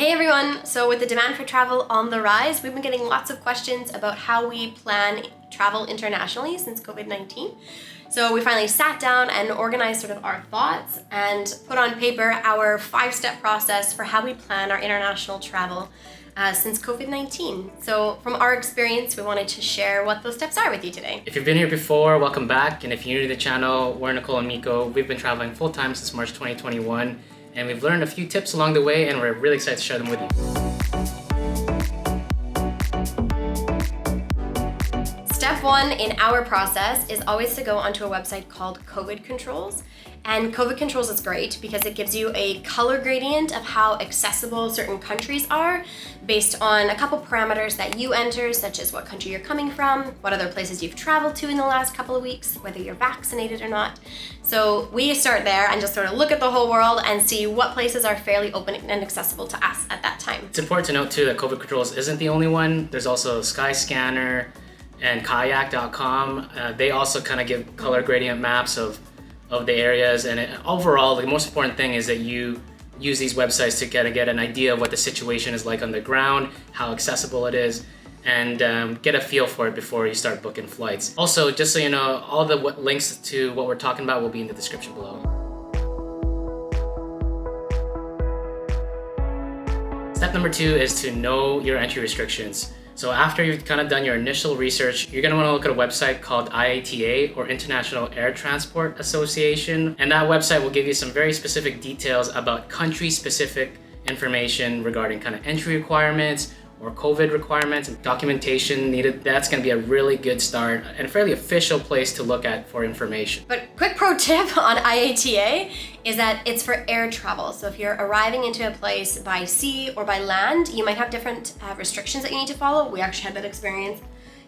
Hey everyone! So with the demand for travel on the rise, we've been getting lots of questions about how we plan travel internationally since COVID-19. So we finally sat down and organized sort of our thoughts and put on paper our 5-step process for how we plan our international travel since COVID-19. So from our experience, we wanted to share what those steps are with you today. If you've been here before, welcome back. And if you're new to the channel, we're Nicole and Mico. We've been traveling full-time since March 2021. And we've learned a few tips along the way, and we're really excited to share them with you. Step 1 in our process is always to go onto a website called COVID Controls. And COVID Controls is great because it gives you a color gradient of how accessible certain countries are based on a couple parameters that you enter, such as what country you're coming from, what other places you've traveled to in the last couple of weeks, whether you're vaccinated or not. So we start there and just sort of look at the whole world and see what places are fairly open and accessible to us at that time. It's important to note too that COVID Controls isn't the only one. There's also Skyscanner and kayak.com. They also kind of give color gradient maps of the areas, and overall the most important thing is that you use these websites to get an idea of what the situation is like on the ground, how accessible it is, and get a feel for it before you start booking flights. Also, just so you know, all the links to what we're talking about will be in the description below. Step number 2 is to know your entry restrictions. So after you've kind of done your initial research, you're going to want to look at a website called IATA, or International Air Transport Association. And that website will give you some very specific details about country-specific information regarding kind of entry requirements or COVID requirements and documentation needed. That's going to be a really good start and a fairly official place to look at for information. But quick pro tip on IATA is that it's for air travel. So if you're arriving into a place by sea or by land, you might have different restrictions that you need to follow. We actually had that experience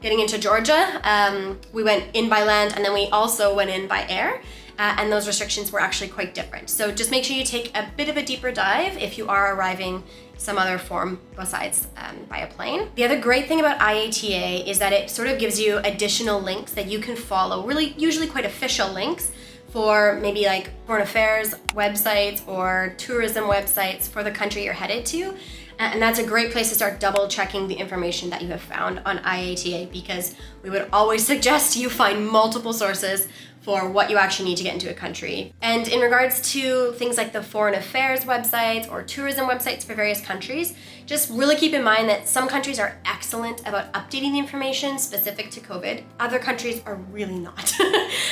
getting into Georgia. We went in by land and then we also went in by air. And those restrictions were actually quite different. So just make sure you take a bit of a deeper dive if you are arriving some other form besides by a plane. The other great thing about IATA is that it sort of gives you additional links that you can follow, really usually quite official links for maybe like foreign affairs websites or tourism websites for the country you're headed to. And that's a great place to start double checking the information that you have found on IATA, because we would always suggest you find multiple sources for what you actually need to get into a country. And in regards to things like the foreign affairs websites or tourism websites for various countries, just really keep in mind that some countries are excellent about updating the information specific to COVID. Other countries are really not.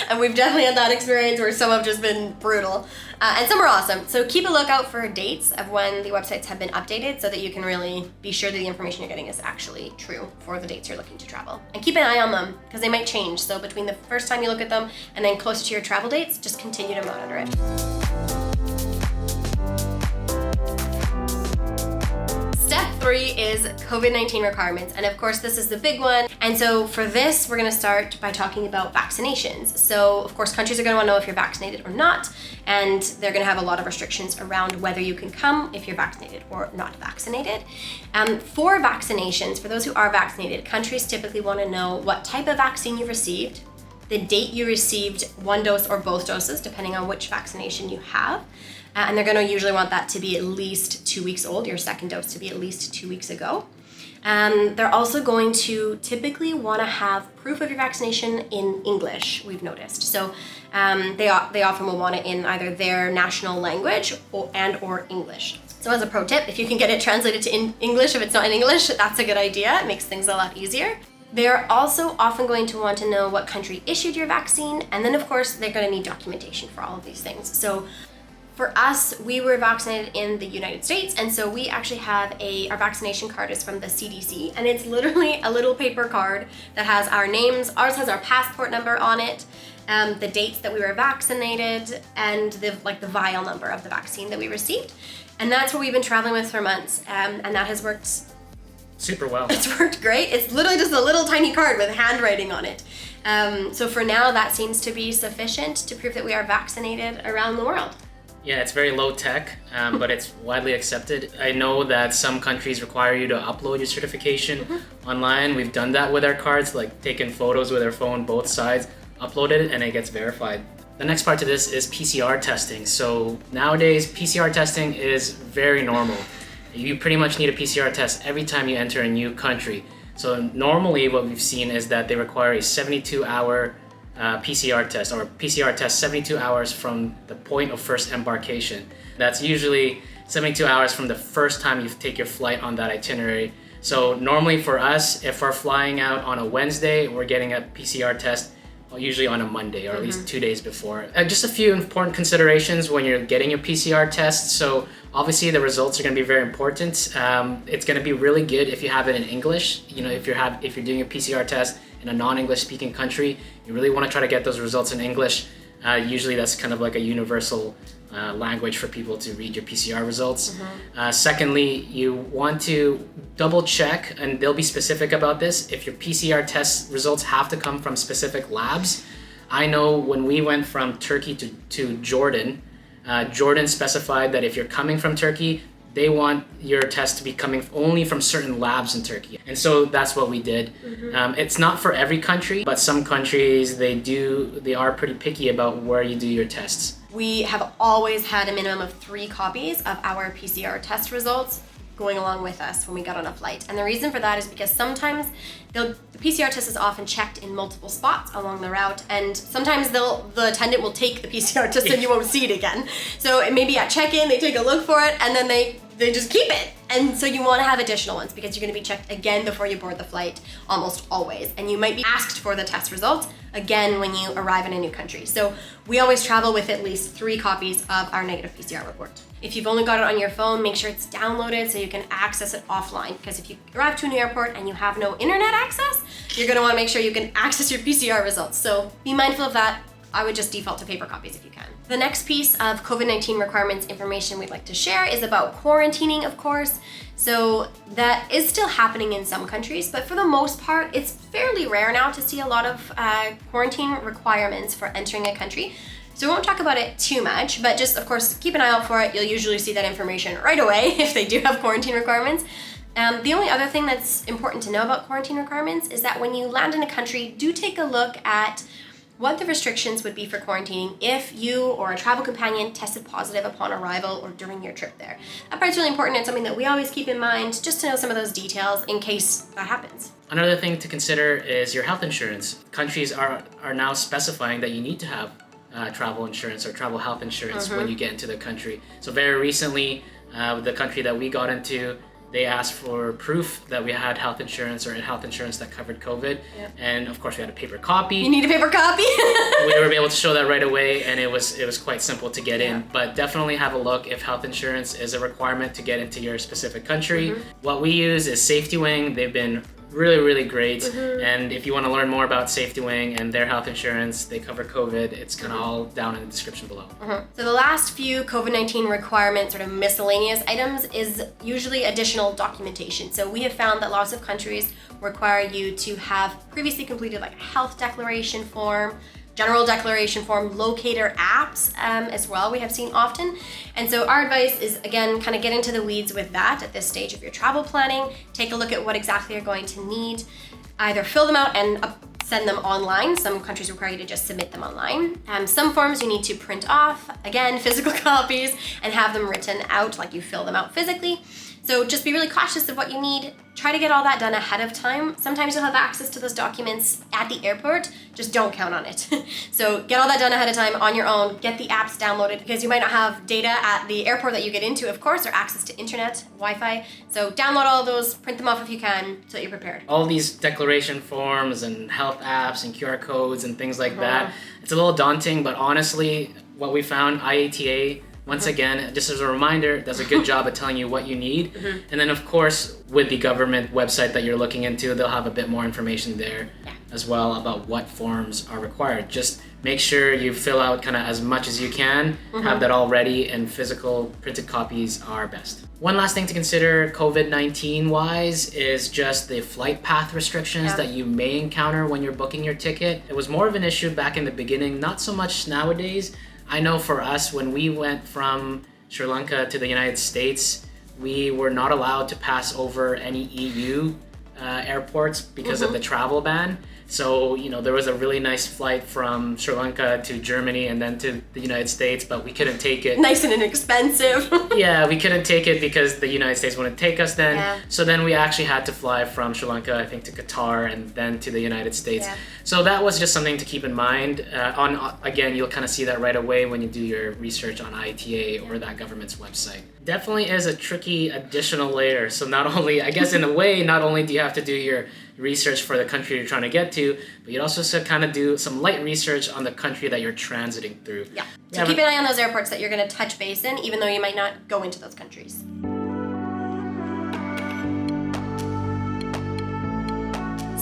And we've definitely had that experience where some have just been brutal. And some are awesome. So keep a lookout for dates of when the websites have been updated so that you can really be sure that the information you're getting is actually true for the dates you're looking to travel. And keep an eye on them because they might change. So between the first time you look at them and then closer to your travel dates, just continue to monitor it. Step 3 is COVID-19 requirements, and of course this is the big one. And so for this, we're going to start by talking about vaccinations. So of course countries are going to want to know if you're vaccinated or not, and they're going to have a lot of restrictions around whether you can come if you're vaccinated or not vaccinated. For vaccinations, for those who are vaccinated, countries typically want to know what type of vaccine you received, the date you received one dose or both doses, depending on which vaccination you have. And they're going to usually want that to be at least 2 weeks old, your second dose to be at least 2 weeks ago. They're also going to typically want to have proof of your vaccination in English, we've noticed. So they often will want it in either their national language or English. So as a pro tip, if you can get it translated to English, if it's not in English, that's a good idea. It makes things a lot easier. They're also often going to want to know what country issued your vaccine, and then of course they're going to need documentation for all of these things. So for us, we were vaccinated in the United States, and so we actually have our vaccination card is from the CDC, and it's literally a little paper card that has our names. Ours has our passport number on it, the dates that we were vaccinated, and the vial number of the vaccine that we received. And that's what we've been traveling with for months, and that has worked super well. It's worked great. It's literally just a little tiny card with handwriting on it. So for now, that seems to be sufficient to prove that we are vaccinated around the world. Yeah, it's very low tech, but it's widely accepted. I know that some countries require you to upload your certification online. We've done that with our cards, like taken photos with our phone, both sides, uploaded it, and it gets verified. The next part to this is PCR testing. So nowadays, PCR testing is very normal. you pretty much need a PCR test every time you enter a new country. So normally what we've seen is that they require a 72-hour PCR test, or PCR test 72 hours from the point of first embarkation. That's usually 72 hours from the first time you take your flight on that itinerary. So normally for us, if we're flying out on a Wednesday, we're getting a PCR test usually on a Monday, or at least 2 days before. Just a few important considerations when you're getting your PCR test. So obviously the results are going to be very important. It's going to be really good if you have it in English. You know, if you're doing a PCR test in a non-English speaking country, you really want to try to get those results in English. Usually that's kind of like a universal language for people to read your PCR results. Secondly, you want to double check, and they'll be specific about this, if your PCR test results have to come from specific labs. I know when we went from Turkey to Jordan, Jordan specified that if you're coming from Turkey, they want your test to be coming only from certain labs in Turkey. And so that's what we did. It's not for every country, but some countries, they are pretty picky about where you do your tests. We have always had a minimum of 3 copies of our PCR test results going along with us when we got on a flight. And the reason for that is because sometimes the PCR test is often checked in multiple spots along the route, and sometimes the attendant will take the PCR test and you won't see it again. So it may be at check-in, they take a look for it, and then they just keep it. And so you want to have additional ones because you're going to be checked again before you board the flight, almost always. And you might be asked for the test results again when you arrive in a new country. So we always travel with at least 3 copies of our negative PCR report. If you've only got it on your phone, make sure it's downloaded so you can access it offline. Because if you arrive to a new airport and you have no internet access, you're going to want to make sure you can access your PCR results. So be mindful of that. I would just default to paper copies if you can. The next piece of COVID-19 requirements information we'd like to share is about quarantining, of course. So that is still happening in some countries, but for the most part, it's fairly rare now to see a lot of quarantine requirements for entering a country. So we won't talk about it too much, but just, of course, keep an eye out for it. You'll usually see that information right away if they do have quarantine requirements. The only other thing that's important to know about quarantine requirements is that when you land in a country, do take a look at what the restrictions would be for quarantining if you or a travel companion tested positive upon arrival or during your trip there. That part's really important and something that we always keep in mind, just to know some of those details in case that happens. Another thing to consider is your health insurance. Countries are now specifying that you need to have travel insurance or travel health insurance when you get into the country. So very recently, the country that we got into, they asked for proof that we had health insurance or health insurance that covered COVID. Yep. And of course we had a paper copy. You need a paper copy? We were able to show that right away, and it was quite simple to get in. But definitely have a look if health insurance is a requirement to get into your specific country. What we use is Safety Wing. They've been really, really great. And if you want to learn more about Safety Wing and their health insurance, they cover COVID. It's kind of all down in the description below. So the last few COVID-19 requirements, sort of miscellaneous items, is usually additional documentation. So we have found that lots of countries require you to have previously completed like a health declaration form, general declaration form, locator apps as well, we have seen often. And so our advice is, again, kind of get into the weeds with that at this stage of your travel planning. Take a look at what exactly you're going to need. Either fill them out and send them online. Some countries require you to just submit them online. Some forms you need to print off, again, physical copies, and have them written out, like you fill them out physically. So just be really cautious of what you need. Try to get all that done ahead of time. Sometimes you'll have access to those documents at the airport, just don't count on it. So get all that done ahead of time on your own. Get the apps downloaded because you might not have data at the airport that you get into, of course, or access to internet, Wi-Fi. So download all of those, print them off if you can, so that you're prepared. All these declaration forms and health apps and QR codes and things like that, it's a little daunting, but honestly, what we found, IATA, once again, just as a reminder, does a good job of telling you what you need. And then, of course, with the government website that you're looking into, they'll have a bit more information there as well about what forms are required. Just make sure you fill out kind of as much as you can, have that all ready, and physical printed copies are best. One last thing to consider COVID-19 wise is just the flight path restrictions that you may encounter when you're booking your ticket. It was more of an issue back in the beginning, not so much nowadays. I know for us, when we went from Sri Lanka to the United States, we were not allowed to pass over any EU airports because of the travel ban. So, there was a really nice flight from Sri Lanka to Germany and then to the United States, but we couldn't take it. Nice and inexpensive. Yeah, we couldn't take it because the United States wouldn't take us then. Yeah. So then we actually had to fly from Sri Lanka, I think, to Qatar and then to the United States. Yeah. So that was just something to keep in mind. Again, you'll kind of see that right away when you do your research on IATA or that government's website. Definitely is a tricky additional layer. So not only, I guess in a way, not only do you have to do your research for the country you're trying to get to, but you'd also kind of do some light research on the country that you're transiting through. Yeah. So keep an eye on those airports that you're going to touch base in, even though you might not go into those countries.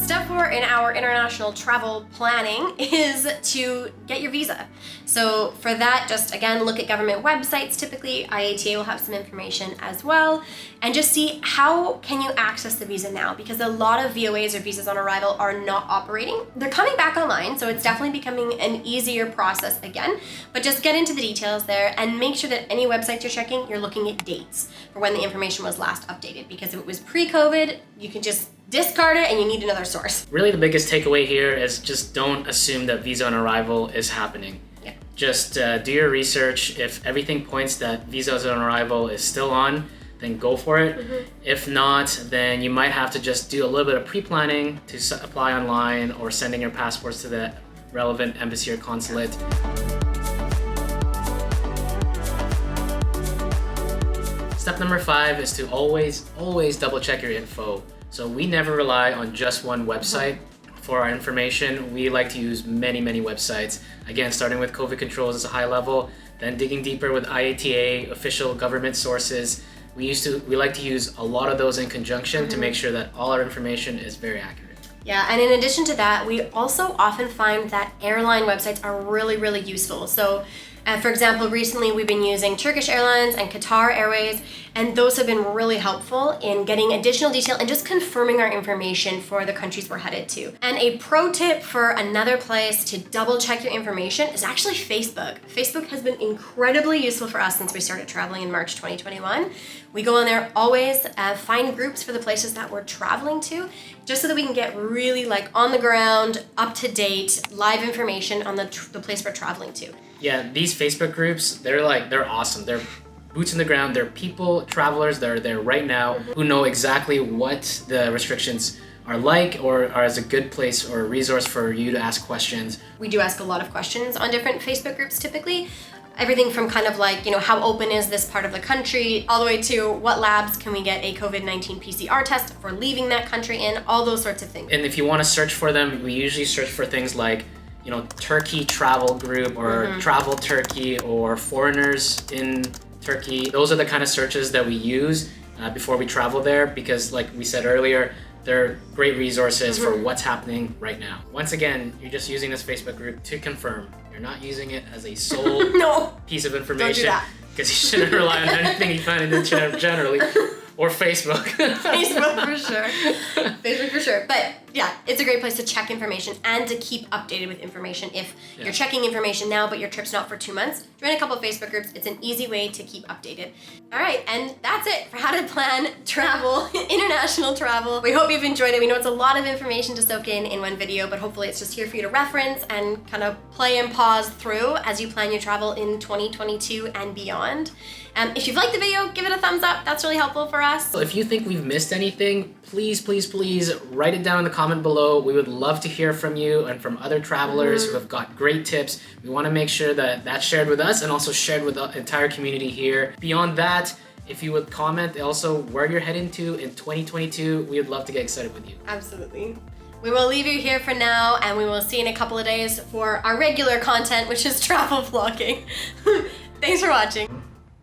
Step 4 in our international travel planning is to get your visa. So for that, just again, look at government websites. Typically, IATA will have some information as well. And just see how can you access the visa now, because a lot of VOAs or visas on arrival are not operating. They're coming back online, so it's definitely becoming an easier process again. But just get into the details there and make sure that any websites you're checking, you're looking at dates for when the information was last updated. Because if it was pre-COVID, you can just discard it and you need another source. Really the biggest takeaway here is just don't assume that visa on arrival is happening. Yeah. Just do your research. If everything points that visas on arrival is still on, then go for it. If not, then you might have to just do a little bit of pre-planning to apply online or sending your passports to the relevant embassy or consulate. Step number 5 is to always double check your info. So we never rely on just one website for our information. We like to use many websites. Again, starting with COVID controls as a high level, then digging deeper with IATA, official government sources. We like to use a lot of those in conjunction to make sure that all our information is very accurate. Yeah, and in addition to that, we also often find that airline websites are really useful. So for example, recently we've been using Turkish Airlines and Qatar Airways, and those have been really helpful in getting additional detail and just confirming our information for the countries we're headed to. And a pro tip for another place to double check your information is actually Facebook. Facebook has been incredibly useful for us since we started traveling in March 2021. We go on there always, find groups for the places that we're traveling to, just so that we can get really on the ground, up to date, live information on the place we're traveling to. Yeah, these Facebook groups, they're awesome. They're boots in the ground. They're people, travelers that are there right now who know exactly what the restrictions are like or are as a good place or a resource for you to ask questions. We do ask a lot of questions on different Facebook groups typically. Everything from kind of how open is this part of the country, all the way to what labs can we get a COVID-19 PCR test for leaving that country in, all those sorts of things. And if you want to search for them, we usually search for things like Turkey travel group or travel Turkey or foreigners in Turkey. Those are the kind of searches that we use before we travel there because like we said earlier, they're great resources for what's happening right now. Once again, you're just using this Facebook group to confirm. You're not using it as a sole piece of information because you shouldn't rely on anything you find in the internet generally. Or Facebook. Facebook for sure. Facebook for sure. But yeah, it's a great place to check information and to keep updated with information. If you're checking information now, but your trip's not for 2 months, join a couple of Facebook groups. It's an easy way to keep updated. All right, and that's it for how to plan travel, international travel. We hope you've enjoyed it. We know it's a lot of information to soak in one video, but hopefully it's just here for you to reference and kind of play and pause through as you plan your travel in 2022 and beyond. If you've liked the video, give it a thumbs up. That's really helpful for us. If you think we've missed anything, please write it down in the comment below. We would love to hear from you and from other travelers who have got great tips. We want to make sure that that's shared with us and also shared with the entire community here. Beyond that, if you would comment also where you're heading to in 2022, we would love to get excited with you. Absolutely. We will leave you here for now, and we will see you in a couple of days for our regular content, which is travel vlogging. Thanks for watching.